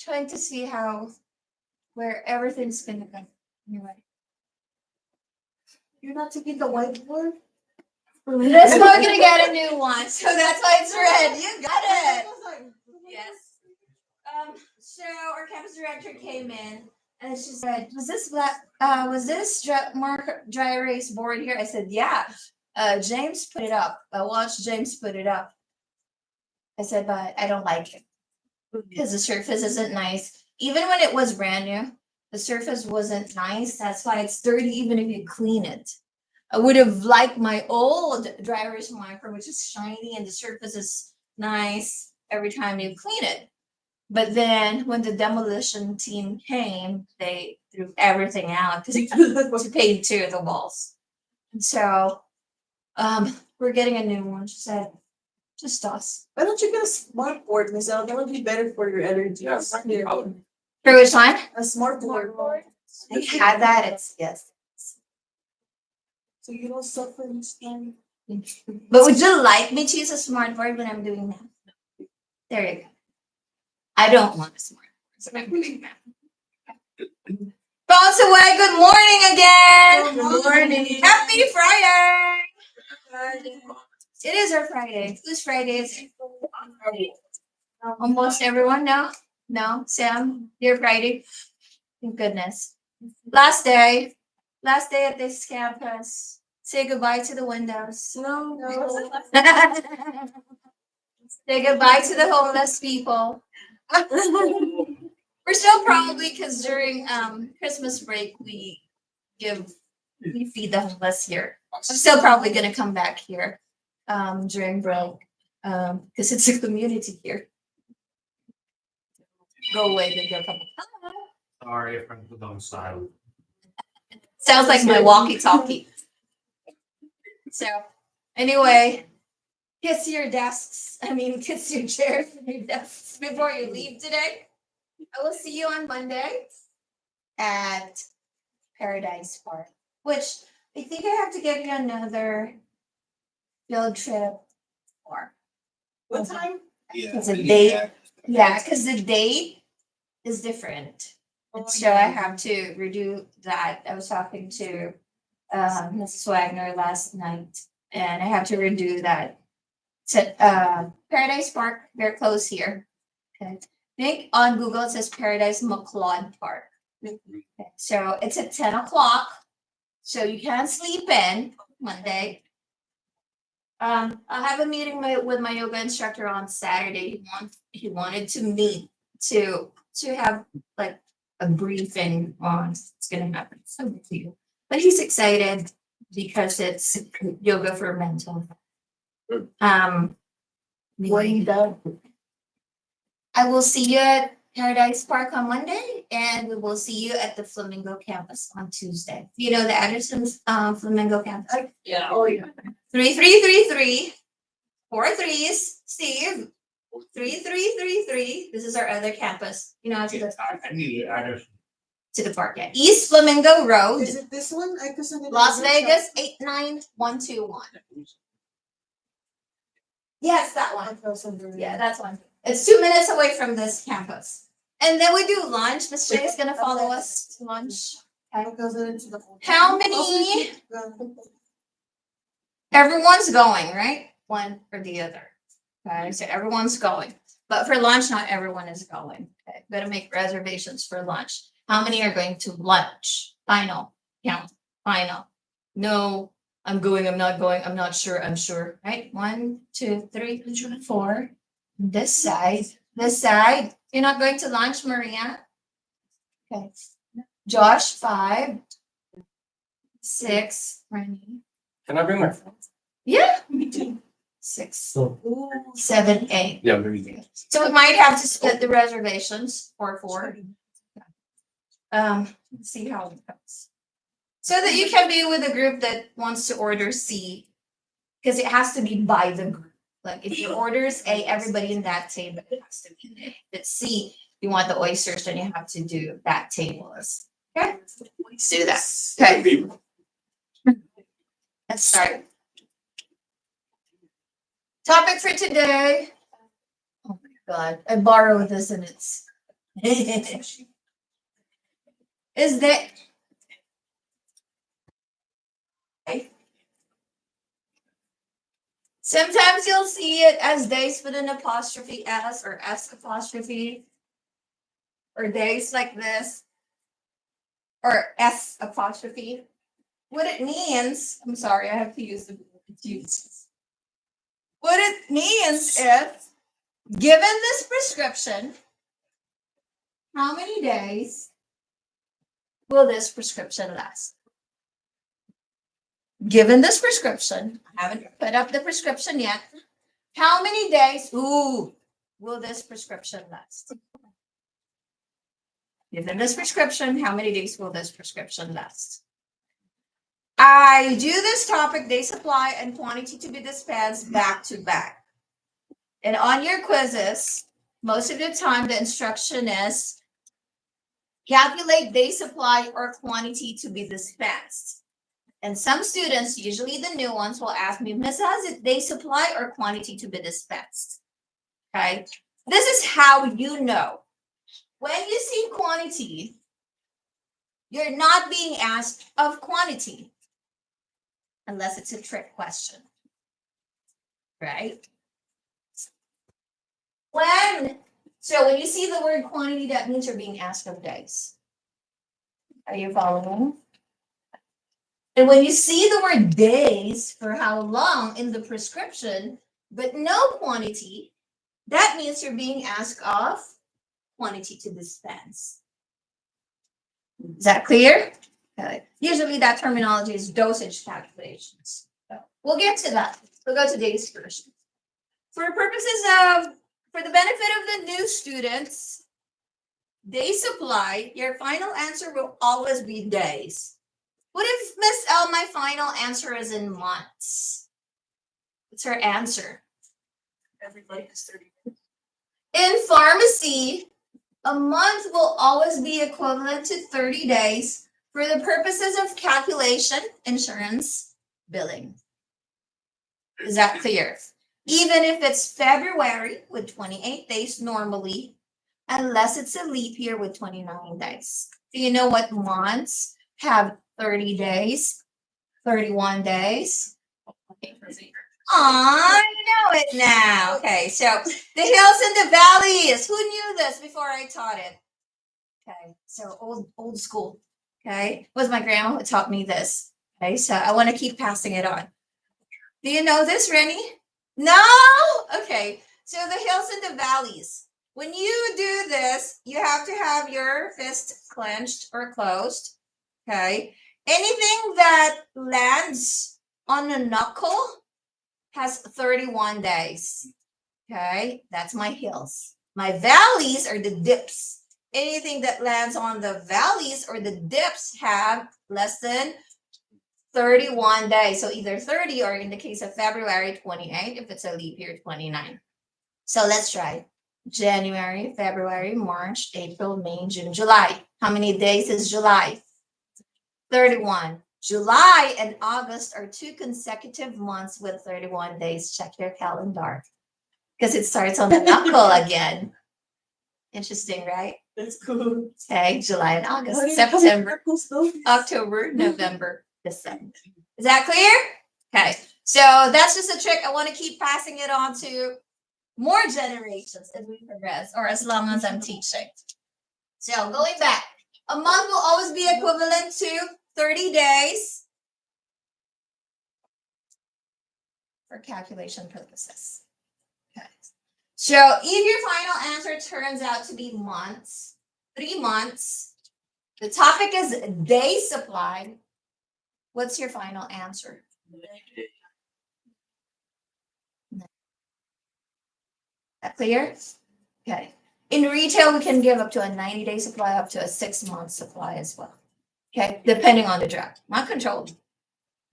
trying to see where everything's gonna go. Anyway. You're not taking the whiteboard? That's why we're gonna get a new one. So that's why it's red. You got it. Yes. So our campus director came in and she said, was this dry erase board here? I said, yeah. James put it up. I watched James put it up. I said, but I don't like it because the surface isn't nice. Even when it was brand new, the surface wasn't nice. That's why it's dirty even if you clean it. I would have liked my old dry erase marker, which is shiny and the surface is nice every time you clean it. But then when the demolition team came, they threw everything out because to paint to the walls. And so we're getting a new one. She said, just toss. Why don't you get a smart board, Miss Elle? That would be better for your energy. Yes. For which one? A smart board. I had that. It's yes. So you don't suffer this time. But would you like me to use a smart board when I'm doing that? There you go. I don't want a smart board when I'm doing that. Bounce away. Good morning again. Good morning. Happy Friday. It is our Friday. Whose Friday is it? Almost everyone now? No? Sam, your Friday? Thank goodness. Last day at this campus. Say goodbye to the windows. No. Say goodbye to the homeless people. We're still probably because during Christmas break we feed the homeless here. I'm still probably gonna come back here during break because it's a community here. Go away to go come. Sorry if I'm on silent. Sounds like my walkie-talkie. So anyway, kiss your desks. Kiss your chairs and your desks before you leave today. I will see you on Monday at Paradise Park, which I think I have to give you another field trip for. What time? Because the date, because the date is different. So I have to redo that. I was talking to Mrs. Wagner last night, and I have to redo that. So Paradise Park, very close here. Okay. I think on Google it says Paradise McLeod Park. Okay. So it's at 10 o'clock. So you can sleep in Monday. I'll have a meeting with my yoga instructor on Saturday. He wanted to meet to have like a briefing on what's gonna happen. So with you. But he's excited because it's yoga for mental health. What you done? I will see you at Paradise Park on Monday, and we will see you at the Flamingo campus on Tuesday. You know the Anderson's Flamingo campus. Yeah. Oh yeah. 3333 4 3s. Steve. 3333. This is our other campus. You know, to the park. Yeah. East Flamingo Road. Is it this one? Las Vegas 89121. Yes, that one. Yeah, that's one. It's 2 minutes away from this campus. And then we do lunch. Miss Jay is gonna follow us to lunch. How many? Everyone's going, right? One or the other. Okay, so everyone's going. But for lunch, not everyone is going. Okay, better make reservations for lunch. How many are going to lunch? Final. Count. Final. No, I'm going, I'm not going, I'm not sure, I'm sure. Right? 1, 2, 3, 4. This side. This side. You're not going to lunch, Maria? Okay. Josh, 5. 6. Rennie. Can I bring my phone? Yeah, me too. 6, 7, 8. Yeah, very good. So we might have to split the reservations for 4. Let's see how it goes. So that you can be with a group that wants to order C, because it has to be by the group. Like if your orders A, everybody in that table has to be there. But C, you want the oysters, then you have to do that table. Okay, let's do that. Okay, let's start. Topic for today. Oh my God, I borrowed this and it's Is that sometimes you'll see it as days with an apostrophe S or S apostrophe, or days like this, or S apostrophe. What it means, I'm sorry, I have to use the use. What it means is, given this prescription, how many days will this prescription last? Given this prescription, I haven't put up the prescription yet. How many days, will this prescription last? Given this prescription, how many days will this prescription last? I do this topic, day supply and quantity to be dispensed back to back. And on your quizzes, most of the time the instruction is calculate day supply or quantity to be dispensed. And some students, usually the new ones, will ask me, Miss, is it day supply or quantity to be dispensed? Okay, this is how you know. When you see quantity, you're not being asked of quantity, unless it's a trick question, right? So when you see the word quantity, that means you're being asked of days. Are you following? And when you see the word days for how long in the prescription, but no quantity, that means you're being asked of quantity to dispense. Is that clear? Usually that terminology is dosage calculations. So we'll get to that. We'll go to days first. For the benefit of the new students, day supply, your final answer will always be days. What if Miss L, my final answer is in months? What's her answer? Everybody is 30. In pharmacy, a month will always be equivalent to 30 days for the purposes of calculation, insurance, billing. Is that clear? Even if it's February with 28 days normally, unless it's a leap year with 29 days. Do you know what months have 30 days, 31 days? I know it now. Okay, so the hills and the valleys. Who knew this before I taught it? Okay, so old school. Okay, it was my grandma who taught me this. Okay, so I want to keep passing it on. Do you know this, Rennie? No? Okay, so the hills and the valleys. When you do this, you have to have your fist clenched or closed. Okay, anything that lands on a knuckle has 31 days. Okay, that's my hills. My valleys are the dips. Anything that lands on the valleys or the dips have less than 31 days. So either 30 or in the case of February, 28, if it's a leap year, 29. So let's try. January, February, March, April, May, June, July. How many days is July? 31. July and August are 2 consecutive months with 31 days. Check your calendar. Because it starts on the knuckle again. Interesting, right? That's cool. Okay, July and August, September, October, November, December. Is that clear? Okay, so that's just a trick. I want to keep passing it on to more generations as we progress, or as long as I'm teaching. So going back, a month will always be equivalent to 30 days for calculation purposes. Okay. So if your final answer turns out to be months, 3 months, the topic is day supply, what's your final answer? That clear? Okay. In retail, we can give up to a 90-day supply, up to a 6-month supply as well. Okay, depending on the drug, not controlled.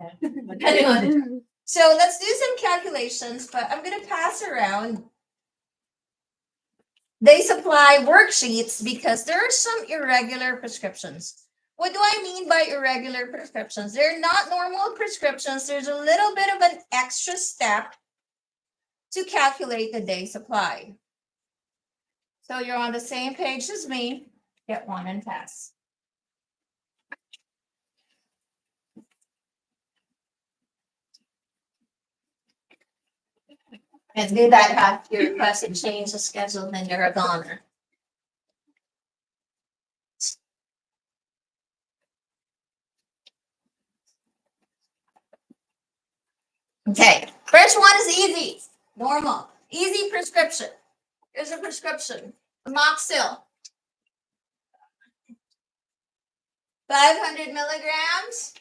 Okay. Depending on the drug. So let's do some calculations, but I'm going to pass around day supply worksheets because there are some irregular prescriptions. What do I mean by irregular prescriptions? They're not normal prescriptions. There's a little bit of an extra step to calculate the day supply. So you're on the same page as me. Get one and pass. And do that after you request and change the schedule, then you're a goner. Okay, first one is easy, normal, easy prescription. Here's a prescription, amoxil. 500 milligrams